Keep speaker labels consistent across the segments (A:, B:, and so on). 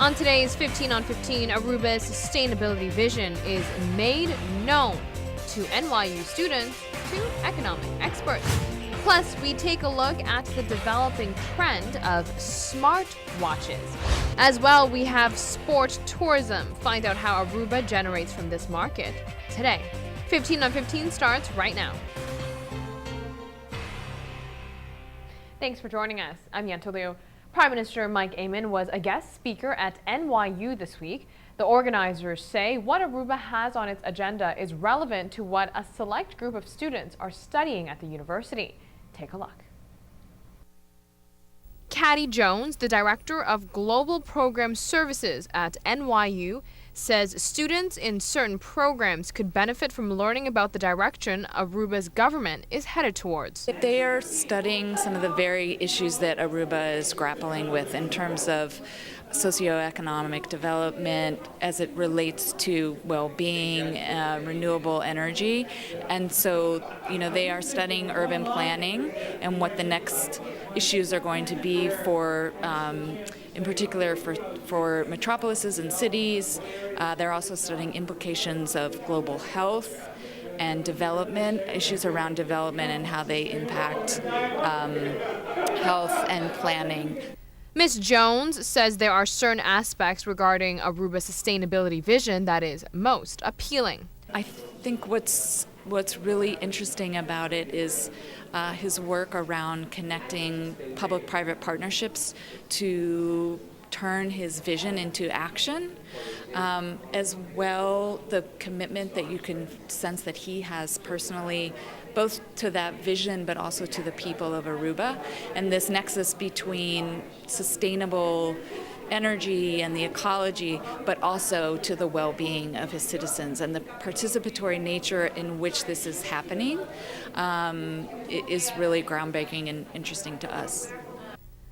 A: On today's 15 on 15, Aruba's sustainability vision is made known to NYU students to economic experts. Plus, we take a look at the developing trend of smart watches. As well, we have sport tourism. Find out how Aruba generates from this market today. 15 on 15 starts right now. Thanks for joining us. I'm Yentl Lieuw. Prime Minister Mike Eamon was a guest speaker at NYU this week. The organizers say what Aruba has on its agenda is relevant to what a select group of students are studying at the university. Take a look. Caddy Jones, the director of Global Program Services at NYU, says students in certain programs could benefit from learning about the direction Aruba's government is headed towards.
B: They are studying some of the very issues that Aruba is grappling with in terms of socioeconomic development as it relates to well-being, renewable energy. And so, they are studying urban planning and what the next issues are going to be for in particular for metropolises and cities. They're also studying implications of global health and development, issues around development and how they impact health and planning.
A: Ms. Jones says there are certain aspects regarding Aruba's sustainability vision that is most appealing.
B: I think what's really interesting about it is his work around connecting public-private partnerships to turn his vision into action, as well the commitment that you can sense that he has personally both to that vision but also to the people of Aruba, and this nexus between sustainable energy and the ecology, but also to the well-being of his citizens. And the participatory nature in which this is happening is really groundbreaking and interesting to us.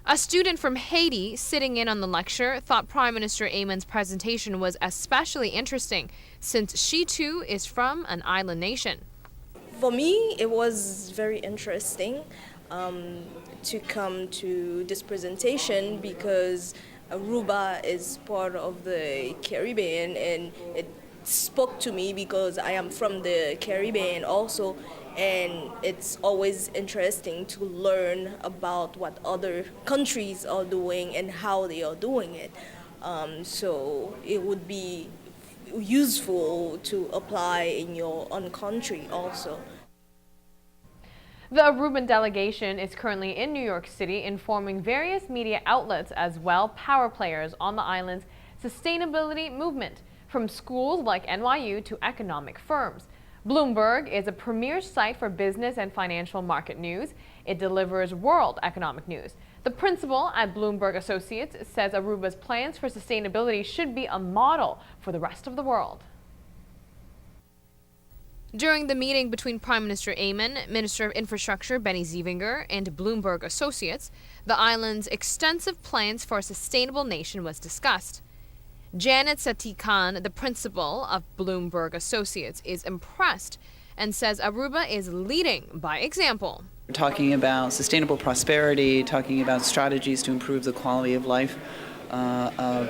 A: A student from Haiti sitting in on the lecture thought Prime Minister Eamon's presentation was especially interesting since she too is from an island nation.
C: For me, it was very interesting to come to this presentation because Aruba is part of the Caribbean, and it spoke to me because I am from the Caribbean also, and it's always interesting to learn about what other countries are doing and how they are doing it. So it would be useful to apply in your own country also.
A: The Aruban delegation is currently in New York City informing various media outlets as well power players on the island's sustainability movement, from schools like NYU to economic firms. Bloomberg is a premier site for business and financial market news. It delivers world economic news. The principal at Bloomberg Associates says Aruba's plans for sustainability should be a model for the rest of the world. During the meeting between Prime Minister Eamon, Minister of Infrastructure Benny Zievinger, and Bloomberg Associates, the island's extensive plans for a sustainable nation was discussed. Janet Sati Khan, the principal of Bloomberg Associates, is impressed and says Aruba is leading by example.
D: We're talking about sustainable prosperity, talking about strategies to improve the quality of life of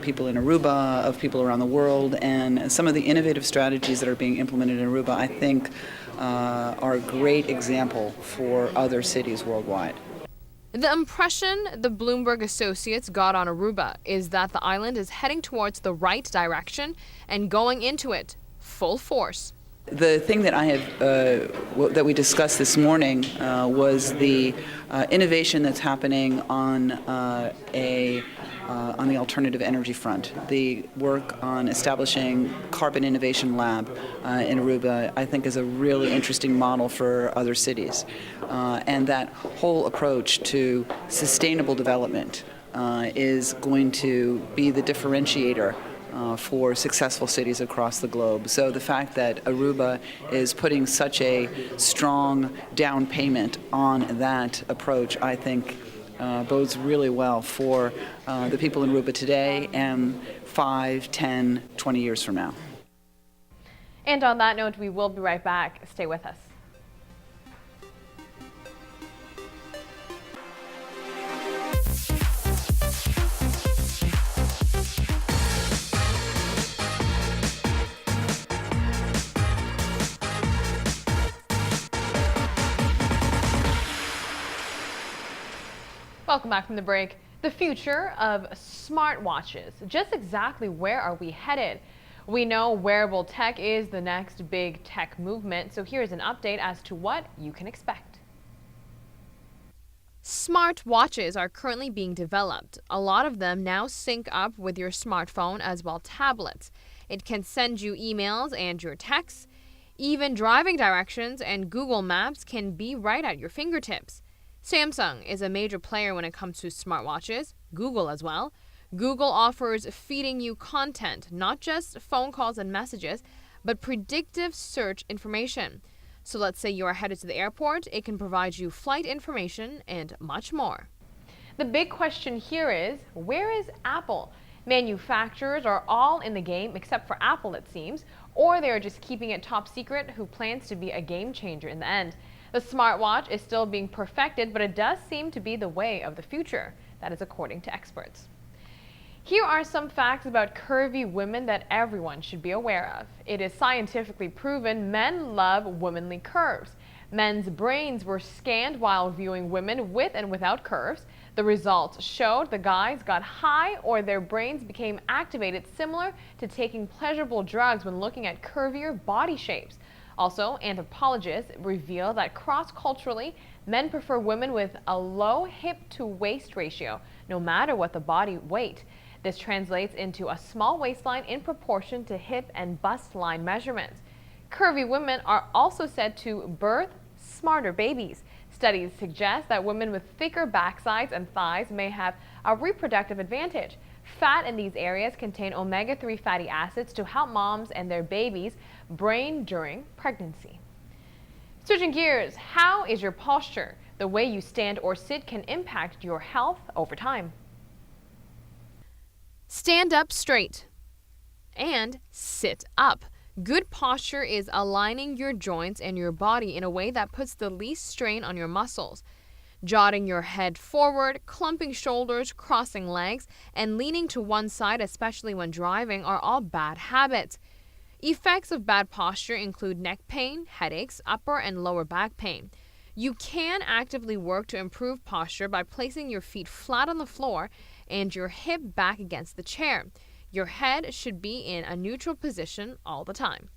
D: people in Aruba, of people around the world, and some of the innovative strategies that are being implemented in Aruba, I think, are a great example for other cities worldwide.
A: The impression the Bloomberg Associates got on Aruba is that the island is heading towards the right direction and going into it full force.
D: The thing that that we discussed this morning was the innovation that's happening on the alternative energy front. The work on establishing Carbon Innovation Lab in Aruba, I think, is a really interesting model for other cities. And that whole approach to sustainable development is going to be the differentiator for successful cities across the globe. So the fact that Aruba is putting such a strong down payment on that approach, I think, bodes really well for the people in Aruba today and 5, 10, 20 years from now.
A: And on that note, we will be right back. Stay with us. Welcome back from the break. The future of smartwatches. Just exactly where are we headed? We know wearable tech is the next big tech movement, so here's an update as to what you can expect. Smart watches are currently being developed. A lot of them now sync up with your smartphone as well tablets. It can send you emails and your texts. Even driving directions and Google Maps can be right at your fingertips. Samsung is a major player when it comes to smartwatches, Google as well. Google offers feeding you content, not just phone calls and messages, but predictive search information. So let's say you are headed to the airport, it can provide you flight information and much more. The big question here is, where is Apple? Manufacturers are all in the game except for Apple, it seems, or they are just keeping it top secret, who plans to be a game changer in the end. The smartwatch is still being perfected, but it does seem to be the way of the future. That is according to experts. Here are some facts about curvy women that everyone should be aware of. It is scientifically proven men love womanly curves. Men's brains were scanned while viewing women with and without curves. The results showed the guys got high or their brains became activated, similar to taking pleasurable drugs when looking at curvier body shapes. Also, anthropologists reveal that cross-culturally, men prefer women with a low hip-to-waist ratio, no matter what the body weight. This translates into a small waistline in proportion to hip and bust line measurements. Curvy women are also said to birth smarter babies. Studies suggest that women with thicker backsides and thighs may have a reproductive advantage. Fat in these areas contain omega-3 fatty acids to help moms and their babies' brain during pregnancy. Switching gears, how is your posture? The way you stand or sit can impact your health over time. Stand up straight and sit up. Good posture is aligning your joints and your body in a way that puts the least strain on your muscles. Jotting your head forward, clumping shoulders, crossing legs, and leaning to one side, especially when driving, are all bad habits. Effects of bad posture include neck pain, headaches, upper and lower back pain. You can actively work to improve posture by placing your feet flat on the floor and your hip back against the chair. Your head should be in a neutral position all the time.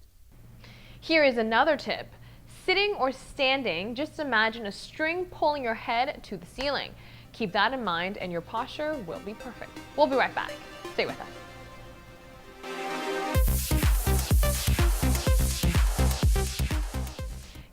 A: Here is another tip. Sitting or standing, just imagine a string pulling your head to the ceiling. Keep that in mind and your posture will be perfect. We'll be right back. Stay with us.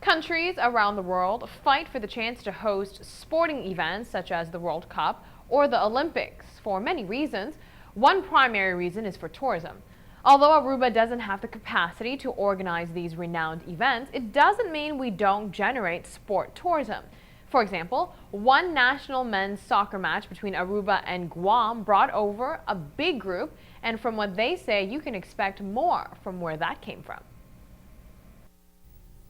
A: Countries around the world fight for the chance to host sporting events such as the World Cup or the Olympics for many reasons. One primary reason is for tourism. Although Aruba doesn't have the capacity to organize these renowned events, it doesn't mean we don't generate sport tourism. For example, one national men's soccer match between Aruba and Guam brought over a big group, and from what they say, you can expect more from where that came from.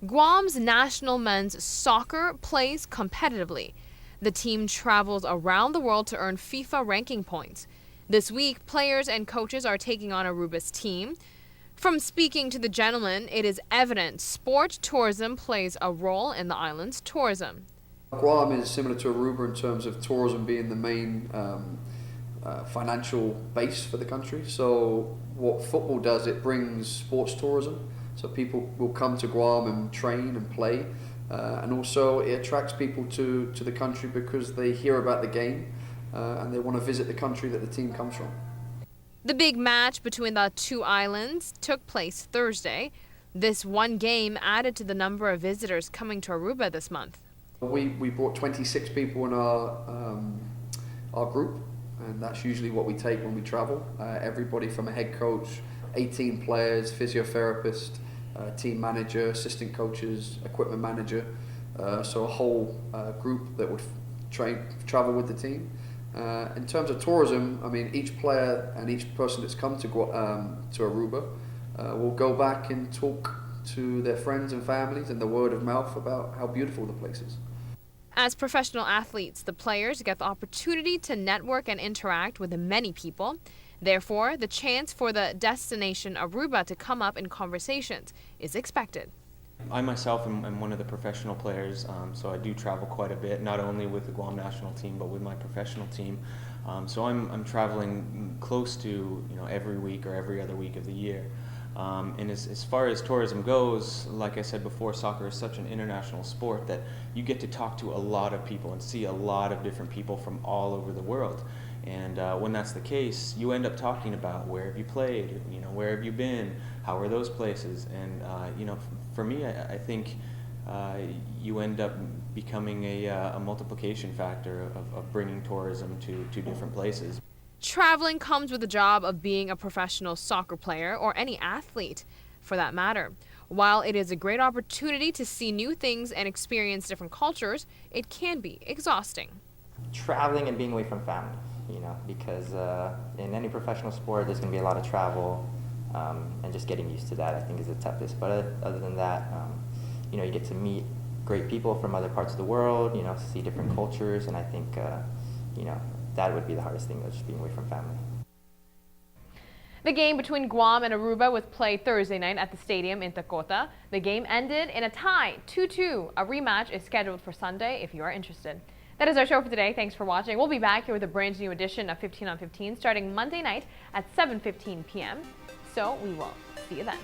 A: Guam's national men's soccer plays competitively. The team travels around the world to earn FIFA ranking points. This week, players and coaches are taking on Aruba's team. From speaking to the gentleman, it is evident sport tourism plays a role in the island's tourism.
E: Guam is similar to Aruba in terms of tourism being the main financial base for the country. So what football does, it brings sports tourism. So people will come to Guam and train and play. And also it attracts people to the country because they hear about the game. And they want to visit the country that the team comes from.
A: The big match between the two islands took place Thursday. This one game added to the number of visitors coming to Aruba this month.
E: We brought 26 people in our group, and that's usually what we take when we travel. Everybody from a head coach, 18 players, physiotherapist, team manager, assistant coaches, equipment manager. So a whole group that would travel with the team. In terms of tourism, I mean, each player and each person that's come to Aruba will go back and talk to their friends and families and the word of mouth about how beautiful the place is.
A: As professional athletes, the players get the opportunity to network and interact with many people. Therefore, the chance for the destination Aruba to come up in conversations is expected.
F: I myself am one of the professional players, so I do travel quite a bit, not only with the Guam national team, but with my professional team. So I'm traveling close to every week or every other week of the year. And as far as tourism goes, like I said before, soccer is such an international sport that you get to talk to a lot of people and see a lot of different people from all over the world. And when that's the case, you end up talking about where have you played, where have you been, how are those places, and for me, I think you end up becoming a multiplication factor of bringing tourism to different places.
A: Traveling comes with the job of being a professional soccer player, or any athlete for that matter. While it is a great opportunity to see new things and experience different cultures, it can be exhausting.
G: Traveling and being away from family, because in any professional sport there's going to be a lot of travel, and just getting used to that I think is the toughest. But other than that, you get to meet great people from other parts of the world, see different cultures, and I think that would be the hardest thing, just being away from family.
A: The game between Guam and Aruba was played Thursday night at the stadium in Tacota. The game ended in a tie, 2-2. A rematch is scheduled for Sunday if you are interested. That is our show for today. Thanks for watching. We'll be back here with a brand new edition of 15 on 15 starting Monday night at 7:15 p.m. So we will see you then.